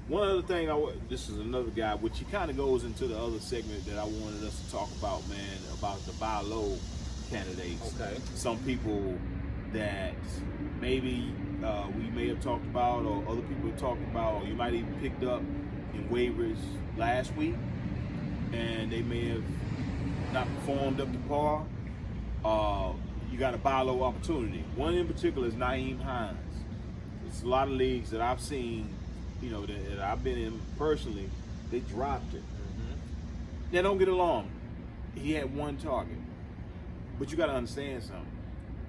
One other thing, this is another guy, which he kind of goes into the other segment that I wanted us to talk about, man, about the buy low candidates. Okay. Some people that maybe we may have talked about, or other people have talked about, or you might even picked up in waivers last week, and they may have not performed up to par. You got a buy low opportunity. One in particular is Nyheim Hines. It's a lot of leagues that I've seen, that I've been in personally, they dropped it. Mm-hmm. Now, don't get along. He had one target. But you got to understand something.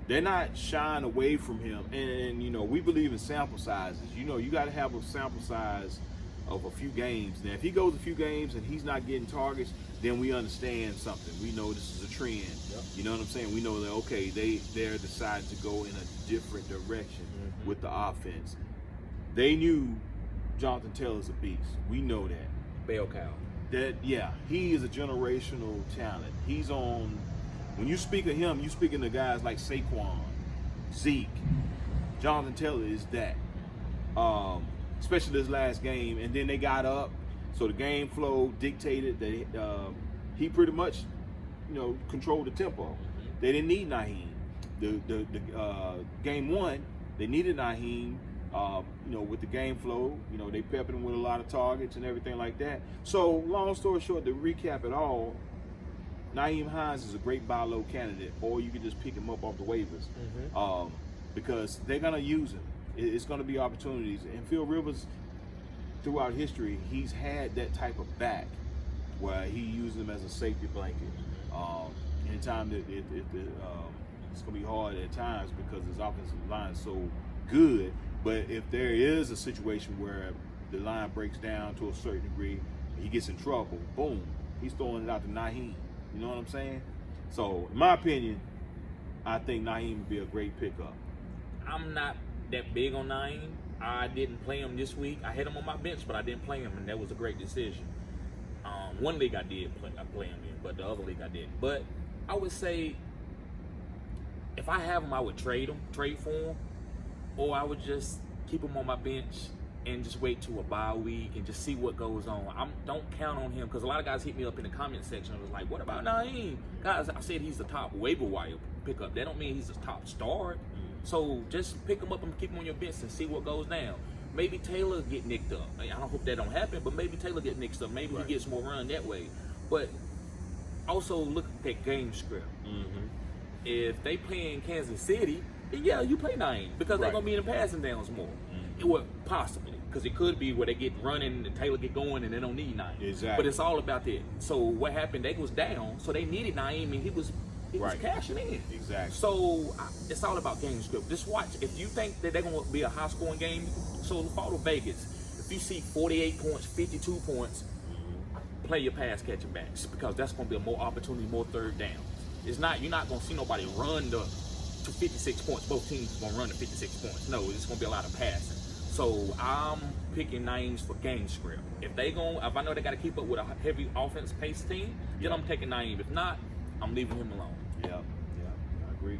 They're not shying away from him. And we believe in sample sizes. You got to have a sample size of a few games. Now, if he goes a few games and he's not getting targets, then we understand something. We know this is a trend. Yep. You know what I'm saying? We know that, okay, they're deciding to go in a different direction with the offense. They knew Jonathan Taylor's a beast. We know that. Bell cow. He is a generational talent. He's on, when you speak of him, you speaking to guys like Saquon, Zeke. Jonathan Taylor is that. Especially this last game, and then they got up, so the game flow dictated that he pretty much, controlled the tempo. They didn't need Nyheim. The game one, they needed Nyheim. With the game flow, they pepped him with a lot of targets and everything like that. So, long story short, to recap it all, Nyheim Hines is a great buy low candidate, or you can just pick him up off the waivers, because they're gonna use him. It's going to be opportunities. And Phil Rivers, throughout history, he's had that type of back where he uses them as a safety blanket. Anytime that it's going to be hard at times because his offensive line is so good. But if there is a situation where the line breaks down to a certain degree, and he gets in trouble, boom, he's throwing it out to Nyheim. You know what I'm saying? So, in my opinion, I think Nyheim would be a great pickup. I'm not that big on Nyheim. I didn't play him this week. I had him on my bench, but I didn't play him, and that was a great decision. One league I play him in, but the other league I didn't. But I would say if I have him, I would trade for him, or I would just keep him on my bench and just wait to a bye week and just see what goes on. Don't count on him, because a lot of guys hit me up in the comment section and was like, what about Nyheim? Guys, I said he's the top waiver wire pickup. That don't mean he's the top start. So just pick him up and keep him on your bench and see what goes down. Maybe Taylor get nicked up. I don't hope that don't happen, but maybe Taylor get nicked up. Maybe he gets more run that way. But also look at that game script. If they play in Kansas City, then you play Nyheim, because they're gonna be in the passing downs more. Well, possibly, because it could be where they get running and Taylor get going and they don't need Nyheim. Exactly. But it's all about that. So what happened? They was down, so they needed Nyheim, and he was cashing in. Exactly. So it's all about game script. Just watch. If you think that they're going to be a high-scoring game, so follow Vegas. If you see 48 points, 52 points, play your pass-catching backs, because that's going to be a more opportunity, more third downs. You're not going to see nobody run to 56 points. Both teams are going to run to 56 points. No, it's going to be a lot of passing. So I'm picking Nyheim for game script. If I know they got to keep up with a heavy offense-paced team, then I'm taking Nyheim. If not, I'm leaving him alone. Yeah, I agree.